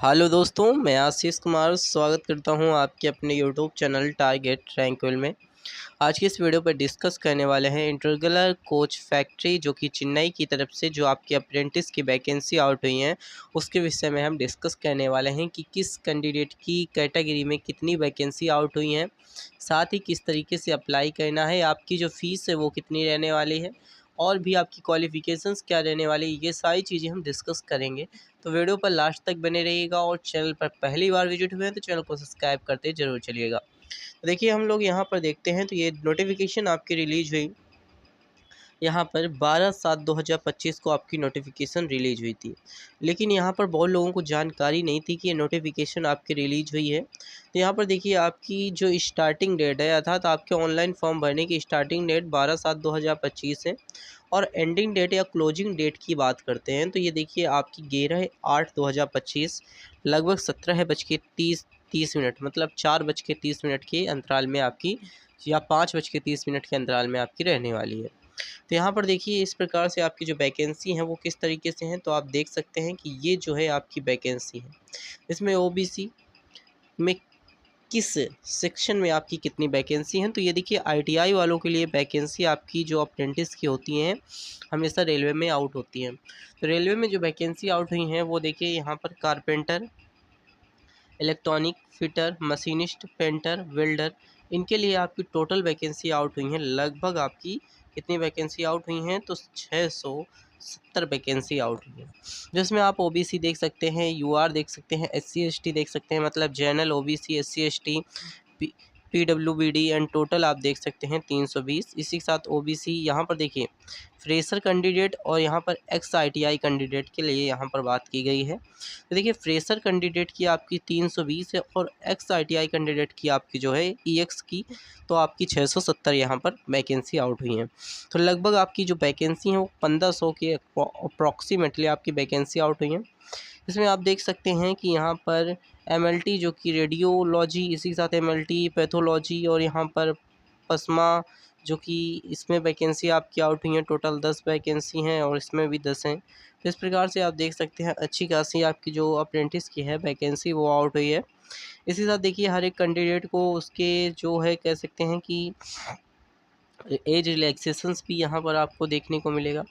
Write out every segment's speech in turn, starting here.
Hello दोस्तों, मैं आशीष कुमार स्वागत करता हूं आपके अपने यूट्यूब चैनल टारगेट रैंकविल में। आज की इस वीडियो पर डिस्कस करने वाले हैं इंटीग्रल कोच फैक्ट्री जो कि चेन्नई की तरफ से जो आपकी अप्रेंटिस की वैकेंसी आउट हुई हैं उसके विषय में हम डिस्कस करने वाले हैं कि किस कैंडिडेट की कैटेगरी में कितनी वैकेंसी आउट हुई हैं, साथ ही किस तरीके से अप्लाई करना है, आपकी जो फ़ीस है वो कितनी रहने वाली है और भी आपकी क्वालिफ़िकेशंस क्या रहने वाली है, ये सारी चीज़ें हम डिस्कस करेंगे। तो वीडियो पर लास्ट तक बने रहिएगा और चैनल पर पहली बार विजिट हुए हैं तो चैनल को सब्सक्राइब करते ज़रूर चलिएगा। तो देखिए हम लोग यहाँ पर देखते हैं तो ये नोटिफिकेशन आपकी रिलीज़ हुई यहाँ पर 12/7/2025 को आपकी नोटिफिकेशन रिलीज हुई थी। लेकिन यहाँ पर बहुत लोगों को जानकारी नहीं थी कि ये नोटिफिकेशन आपकी रिलीज हुई है। तो यहाँ पर देखिए आपकी जो स्टार्टिंग डेट है अर्थात आपके ऑनलाइन फॉर्म भरने की स्टार्टिंग डेट 12/7/2025 है और एंडिंग डेट या क्लोजिंग डेट की बात करते हैं तो ये देखिए आपकी 11/8/2025 लगभग 17:30 मतलब 4:30 के अंतराल में आपकी या 5:30 के अंतराल में आपकी रहने वाली है। तो यहाँ पर देखिए इस प्रकार से आपकी जो वैकेंसी है वो किस तरीके से हैं, तो आप देख सकते हैं कि ये जो है आपकी वैकेंसी है। इसमें ओबीसी में किस सेक्शन में आपकी कितनी वैकेंसी हैं, तो ये देखिए आईटीआई वालों के लिए वैकेंसी आपकी जो अप्रेंटिस की होती हैं हमेशा रेलवे में आउट होती हैं। तो रेलवे में जो वैकेंसी आउट हुई हैं वो देखिए यहाँ पर carpenter, electronic fitter, machinist, painter, welder, इनके लिए आपकी टोटल वैकेंसी आउट हुई हैं। लगभग आपकी कितनी वैकेंसी आउट हुई हैं, तो 670 वैकेंसी आउट हुई हैं, जिसमें आप ओबीसी देख सकते हैं, यूआर देख सकते हैं, एससी एसटी देख सकते हैं, मतलब general, OBC, SC ST, PWBD and total आप देख सकते हैं 320। इसी के साथ ओबीसी यहाँ पर देखिए फ्रेशर कैंडिडेट और यहाँ पर एक्स आईटीआई कैंडिडेट के लिए यहाँ पर बात की गई है। तो देखिए फ्रेशर कैंडिडेट की आपकी 320 है और एक्स आईटीआई कैंडिडेट की आपकी जो है ईएक्स की तो आपकी 670 यहाँ पर वैकेंसी आउट हुई हैं। तो लगभग आपकी जो वैकेंसी है वो 1500 के अप्रॉक्सीमेटली आपकी वैकेंसी आउट हुई हैं। इसमें आप देख सकते हैं कि यहाँ पर एमएलटी जो कि रेडियोलॉजी, इसी के साथ एमएलटी पैथोलॉजी और यहाँ पर पस्मा जो कि इसमें वैकेंसी आपकी आउट हुई हैं। टोटल 10 वैकेंसी हैं और इसमें भी 10 हैं। तो इस प्रकार से आप देख सकते हैं अच्छी खासी आपकी जो अप्रेंटिस की है वैकेंसी वो आउट हुई है। इसी के साथ देखिए हर एक कैंडिडेट को उसके जो है कह सकते हैं कि एज रिलैक्सेशंस भी यहाँ पर आपको देखने को मिलेगा।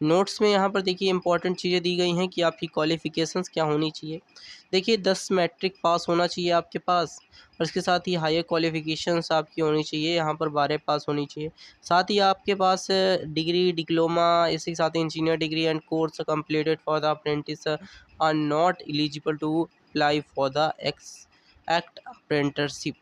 नोट्स में यहाँ पर देखिए इंपॉर्टेंट चीज़ें दी गई हैं कि आपकी क्वालिफ़िकेशंस क्या होनी चाहिए। देखिए 10 मैट्रिक पास होना चाहिए आपके पास और इसके साथ ही हायर क्वालिफ़िकेशंस आपकी होनी चाहिए, यहाँ पर 12 पास होनी चाहिए। साथ ही आपके पास डिग्री, डिप्लोमा, इसी के साथ engineer degree and course completed for the apprentice are not eligible to apply for the act apprenticeship.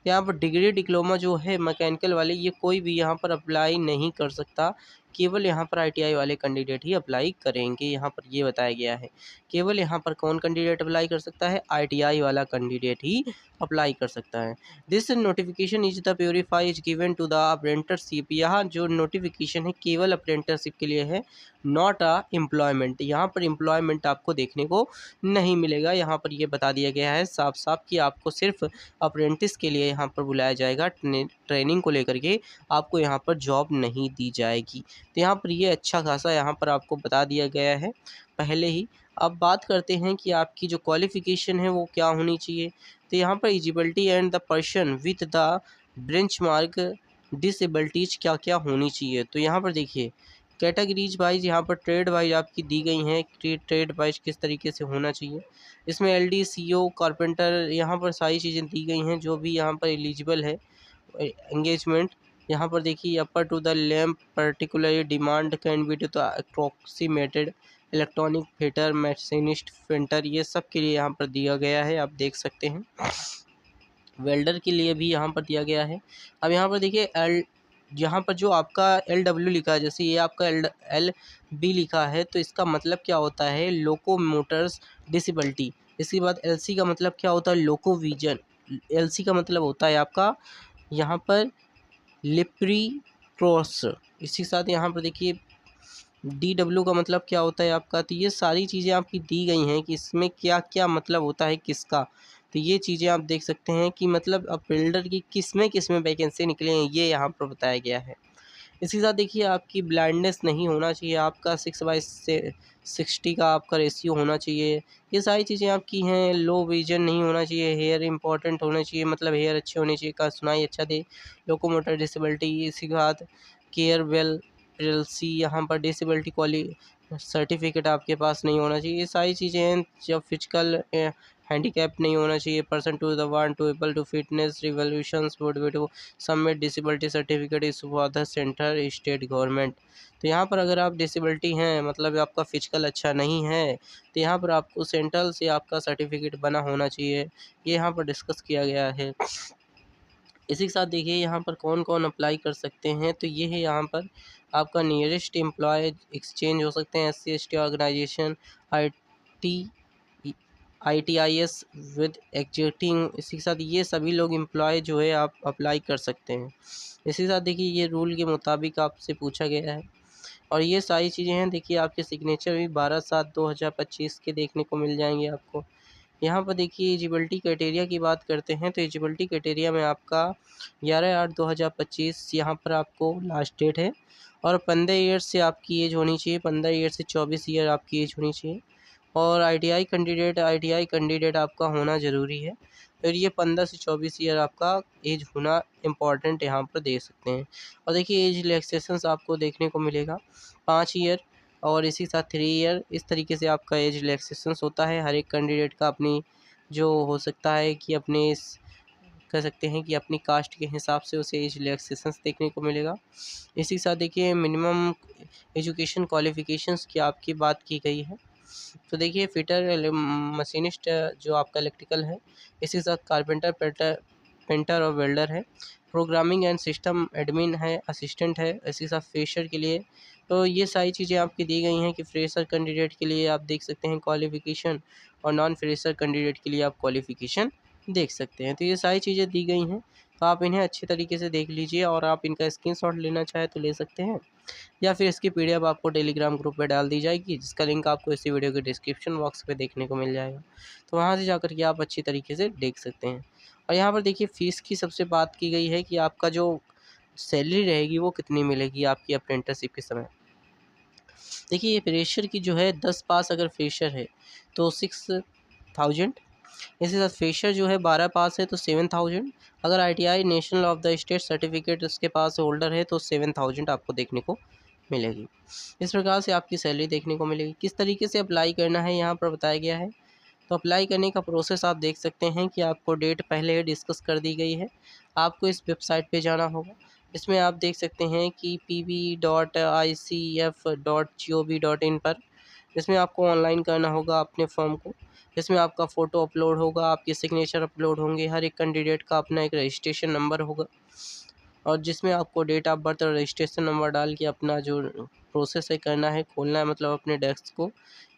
यहाँ पर डिग्री डिप्लोमा जो है मैकेनिकल वाले ये कोई भी यहाँ पर अप्लाई नहीं कर सकता, केवल यहाँ पर आईटीआई वाले कैंडिडेट ही अप्लाई करेंगे, यहाँ पर ये बताया गया है। केवल यहाँ पर कौन कैंडिडेट अप्लाई कर सकता है, आईटीआई वाला कैंडिडेट ही अप्लाई कर सकता है। This notification is the purify is given to the apprenticeship. यहाँ जो नोटिफिकेशन है केवल अप्रेंटिसशिप के लिए है, नॉट अ एम्प्लॉयमेंट। यहाँ पर एम्प्लॉयमेंट आपको देखने को नहीं मिलेगा। यहाँ पर ये बता दिया गया है साफ साफ कि आपको सिर्फ अप्रेंटिस के लिए यहाँ पर बुलाया जाएगा, ट्रेनिंग को लेकर के आपको यहाँ पर जॉब नहीं दी जाएगी। तो यहाँ पर ये अच्छा खासा यहाँ पर आपको बता दिया गया है पहले ही। अब बात करते हैं कि आपकी जो क्वालिफ़िकेशन है वो क्या होनी चाहिए। तो यहाँ पर eligibility and the person with the benchmark disabilities क्या क्या होनी चाहिए। तो यहाँ पर देखिए कैटेगरीज वाइज यहाँ पर ट्रेड वाइज आपकी दी गई हैं, ट्रेड वाइज किस तरीके से होना चाहिए। इसमें एलडी, सीओ, कारपेंटर, यहाँ पर सारी चीज़ें दी गई हैं जो भी यहाँ पर एलिजिबल है। एंगेजमेंट यहाँ पर देखिए upper to the lamp particular demand can be to the approximated electronic fitter, machinist, painter, ये सब के लिए यहाँ पर दिया गया है, आप देख सकते हैं। वेल्डर के लिए भी यहाँ पर दिया गया है। अब यहाँ पर देखिए यहाँ पर जो आपका LW लिखा है, जैसे ये आपका LB लिखा है तो इसका मतलब क्या होता है, लोको मोटर्स डिसेबिलिटी। इसके बाद LC का मतलब क्या होता है, लोको विजन। LC का मतलब होता है आपका यहाँ पर लिप्री क्रॉस। इसी के साथ यहाँ पर देखिए DW का मतलब क्या होता है आपका। तो ये सारी चीज़ें आपकी दी गई हैं कि इसमें क्या क्या मतलब होता है किसका। तो ये चीज़ें आप देख सकते हैं कि मतलब अब बिल्डर की किस में वैकेंसी निकले हैं ये यहाँ पर बताया गया है। इसी साथ देखिए आपकी ब्लाइंडनेस नहीं होना चाहिए, आपका 6/60 का आपका रेशियो होना चाहिए। ये सारी चीज़ें आपकी हैं। लो विजन नहीं होना चाहिए, हेयर इंपॉर्टेंट होना चाहिए, मतलब हेयर अच्छे होने चाहिए, का सुनाई अच्छा दे, लोकोमोटर डिसेबिलिटी, इसी के बाद केयर वेल एलसी, यहाँ पर डिसेबिलिटी क्वाली सर्टिफिकेट आपके पास नहीं होना चाहिए। ये सारी चीज़ें हैं। जब फिजिकल हैंडीकैप नहीं होना चाहिए, person to the want to able to fitness revolutions would be to submit disability certificate is for the centre state government. तो यहाँ पर अगर आप डिसेबिलिटी हैं, मतलब आपका फिजिकल अच्छा नहीं है, तो यहाँ पर आपको सेंट्रल से आपका सर्टिफिकेट बना होना चाहिए। ये यहाँ पर डिस्कस किया गया है। इसी के साथ देखिए यहाँ पर कौन कौन अप्लाई कर सकते हैं, तो ये है यहाँ पर आपका नियरेस्ट एम्प्लॉय एक्सचेंज हो सकते हैं, SC ST organisation, ITIS with existing. इसी के साथ ये सभी लोग एम्प्लॉय जो है आप अप्लाई कर सकते हैं। इसी के साथ देखिए ये रूल के मुताबिक आपसे पूछा गया है, और ये सारी चीज़ें हैं। देखिए आपके सिग्नेचर भी 12/7/2025 के देखने को मिल जाएंगे आपको। यहाँ पर देखिए एलिजिबिलिटी क्राइटेरिया की बात करते हैं, तो एलिजिबिलिटी क्राइटेरिया में आपका 11/8/2025 यहाँ पर आपको लास्ट डेट है, और 15 ईयर्स से आपकी एज होनी चाहिए, 15 ईयर से 24 ईयर आपकी एज होनी चाहिए। और ITI कैंडिडेट आपका होना ज़रूरी है। फिर ये 15 से 24 ईयर आपका एज होना इम्पॉर्टेंट यहाँ पर दे सकते हैं। और देखिए एज रिलैक्सेशंस आपको देखने को मिलेगा 5 ईयर, और इसी के साथ 3 ईयर। इस तरीके से आपका एज रिलैक्सेशंस होता है। हर एक कैंडिडेट का अपनी जो हो सकता है कि अपने कह सकते हैं कि अपनी कास्ट के हिसाब से उसे एज रिलैक्सेशंस देखने को मिलेगा। इसी के साथ देखिए मिनिमम एजुकेशन क्वालिफ़िकेशंस की आपकी बात की गई है। तो देखिए फिटर मशीनिस्ट जो आपका इलेक्ट्रिकल है, इसी के साथ कारपेंटर पेंटर और वेल्डर है, प्रोग्रामिंग एंड सिस्टम एडमिन है, असिस्टेंट है, इसी के साथ फ्रेशर के लिए। तो ये सारी चीज़ें आपकी दी गई हैं कि फ्रेशर कैंडिडेट के लिए आप देख सकते हैं क्वालिफ़िकेशन, और नॉन फ्रेशर कैंडिडेट के लिए आप क्वालिफ़िकेशन देख सकते हैं। तो ये सारी चीज़ें दी गई हैं, तो आप इन्हें अच्छे तरीके से देख लीजिए, और आप इनका स्क्रीनशॉट लेना चाहें तो ले सकते हैं, या फिर इसकी PDF आपको टेलीग्राम ग्रुप पे डाल दी जाएगी, जिसका लिंक आपको इसी वीडियो के डिस्क्रिप्शन बॉक्स पे देखने को मिल जाएगा। तो वहाँ से जाकर के आप अच्छी तरीके से देख सकते हैं। और यहाँ पर देखिए फ़ीस की सबसे बात की गई है कि आपका जो सैलरी रहेगी वो कितनी मिलेगी आपकी अप्रेंटिसशिप के समय। देखिए ये फ्रेशर की जो है 10 पास अगर फ्रेशर है तो 6000, इसी के साथ फ्रेशर जो है 12 पास है तो 7000, अगर ITI national of the state certificate उसके पास होल्डर है तो 7000 आपको देखने को मिलेगी। इस प्रकार से आपकी सैलरी देखने को मिलेगी। किस तरीके से अप्लाई करना है यहाँ पर बताया गया है। तो अप्लाई करने का प्रोसेस आप देख सकते हैं कि आपको डेट पहले ही डिस्कस कर दी गई है। आपको इस वेबसाइट पे जाना होगा। इसमें आप देख सकते हैं कि pb.icf.gov.in पर, इसमें आपको ऑनलाइन करना होगा अपने फॉर्म को। इसमें आपका फ़ोटो अपलोड होगा, आपके सिग्नेचर अपलोड होंगे, हर एक कैंडिडेट का अपना एक रजिस्ट्रेशन नंबर होगा, और जिसमें आपको डेट ऑफ बर्थ और रजिस्ट्रेशन नंबर डाल के अपना जो प्रोसेस है करना है, खोलना है मतलब अपने डेस्क को।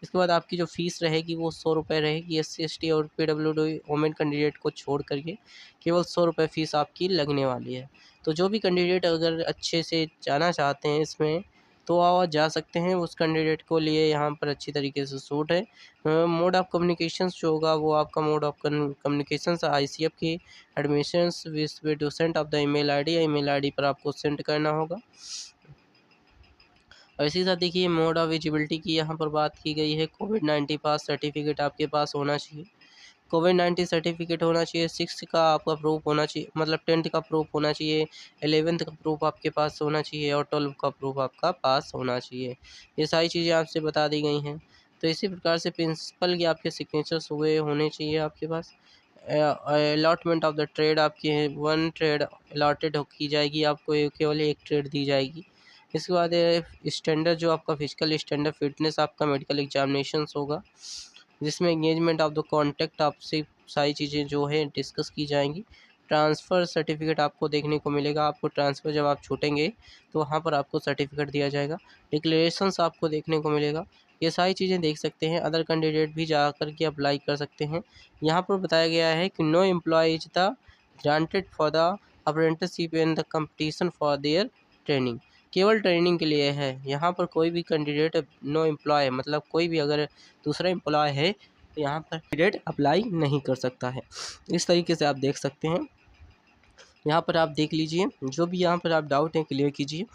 इसके बाद आपकी जो फ़ीस रहेगी वो 100 रुपये रहेगी। SC ST और PWD वुमेन कैंडिडेट को छोड़ करके केवल 100 रुपये फ़ीस आपकी लगने वाली है। तो जो भी कैंडिडेट अगर अच्छे से जाना चाहते हैं इसमें, तो आप जा सकते हैं। उस कैंडिडेट को लिए यहाँ पर अच्छी तरीके से सूट है। मोड ऑफ़ कम्युनिकेशंस जो होगा वो आपका मोड ऑफ़ कम्युनिकेशंस ICF की admissions with two send off the email ID पर आपको सेंड करना होगा। और इसी के साथ देखिए मोड ऑफ एलिजिबिलिटी की यहाँ पर बात की गई है। कोविड-19 पास सर्टिफिकेट आपके पास होना चाहिए। कोविड-19 सर्टिफिकेट होना चाहिए, 6 का आपका प्रूफ होना चाहिए, मतलब 10th का प्रूफ होना चाहिए, 11th का प्रूफ आपके पास होना चाहिए, और 12 का प्रूफ आपका पास होना चाहिए। ये सारी चीज़ें आपसे बता दी गई हैं। तो इसी प्रकार से प्रिंसिपल के आपके सिग्नेचर्स हुए होने चाहिए आपके पास। अलॉटमेंट ऑफ द ट्रेड आपकी है, 1 ट्रेड अलॉटेड की जाएगी आपको, केवल 1 ट्रेड दी जाएगी। इसके बाद स्टैंडर्ड जो आपका फिजिकल स्टैंडर्ड फिटनेस आपका मेडिकल एग्जामिनेशंस होगा, जिसमें एंगेजमेंट ऑफ द कॉन्टैक्ट आपसे सारी चीज़ें जो है डिस्कस की जाएंगी। ट्रांसफ़र सर्टिफिकेट आपको देखने को मिलेगा। आपको ट्रांसफ़र जब आप छूटेंगे तो वहाँ पर आपको सर्टिफिकेट दिया जाएगा। डिक्लेरेशंस आपको देखने को मिलेगा। ये सारी चीज़ें देख सकते हैं। अदर कैंडिडेट भी जा कर के अप्लाई कर सकते हैं। यहाँ पर बताया गया है कि no employ is the granted for the apprenticeship in the competition for their training. केवल ट्रेनिंग के लिए है। यहाँ पर कोई भी कैंडिडेट नो एम्प्लॉय, मतलब कोई भी अगर दूसरा एम्प्लॉय है तो यहाँ पर कैंडिडेट अप्लाई नहीं कर सकता है। इस तरीके से आप देख सकते हैं। यहाँ पर आप देख लीजिए, जो भी यहाँ पर आप डाउट हैं क्लियर कीजिए।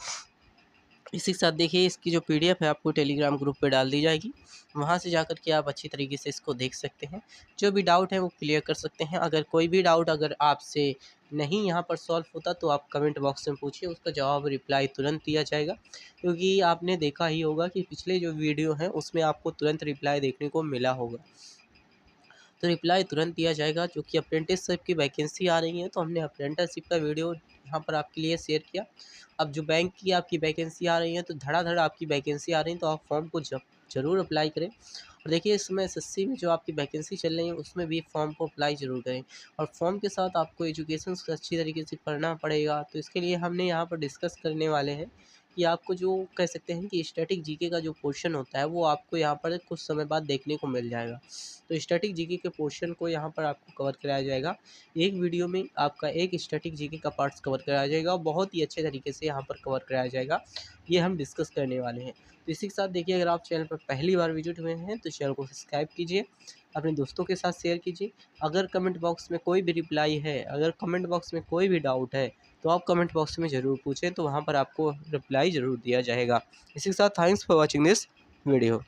इसी के साथ देखिए इसकी जो पीडीएफ है आपको टेलीग्राम ग्रुप पे डाल दी जाएगी। वहाँ से जाकर के आप अच्छी तरीके से इसको देख सकते हैं। जो भी डाउट है वो क्लियर कर सकते हैं। अगर कोई भी डाउट अगर आपसे नहीं यहाँ पर सॉल्व होता तो आप कमेंट बॉक्स में पूछिए, उसका जवाब रिप्लाई तुरंत दिया जाएगा। क्योंकि आपने देखा ही होगा कि पिछले जो वीडियो हैं उसमें आपको तुरंत रिप्लाई देखने को मिला होगा। तो रिप्लाई तुरंत दिया जाएगा। जो कि अप्रेंटिसशिप की वैकेंसी आ रही है तो हमने अप्रेंटिसशिप का वीडियो यहाँ पर आपके लिए शेयर किया। अब जो बैंक की आपकी वैकेंसी आ रही है तो धड़ाधड़ आपकी वैकेंसी आ रही है, तो आप फॉर्म को ज़रूर अप्लाई करें। और देखिए इस समय एसएससी में जो आपकी वैकेंसी चल रही है उसमें भी फॉर्म को अप्लाई ज़रूर करें। और फॉर्म के साथ आपको एजुकेशन अच्छी तरीके से पढ़ना पड़ेगा। तो इसके लिए हमने यहाँ पर डिस्कस करने वाले हैं कि आपको जो कह सकते हैं कि स्टैटिक जीके का जो पोर्शन होता है वो आपको यहाँ पर कुछ समय बाद देखने को मिल जाएगा। तो स्टैटिक जीके के पोर्शन को यहाँ पर आपको कवर कराया जाएगा। एक वीडियो में आपका एक स्टैटिक जीके का पार्ट्स कवर कराया जाएगा और बहुत ही अच्छे तरीके से यहाँ पर कवर कराया जाएगा। ये हम डिस्कस करने वाले हैं। तो इसी के साथ देखिए अगर आप चैनल पर पहली बार विजिट हुए हैं तो चैनल को सब्सक्राइब कीजिए, अपने दोस्तों के साथ शेयर कीजिए। अगर कमेंट बॉक्स में कोई भी रिप्लाई है, अगर कमेंट बॉक्स में कोई भी डाउट है तो आप कमेंट बॉक्स में ज़रूर पूछें, तो वहाँ पर आपको रिप्लाई ज़रूर दिया जाएगा। इसी के साथ thanks for watching this video.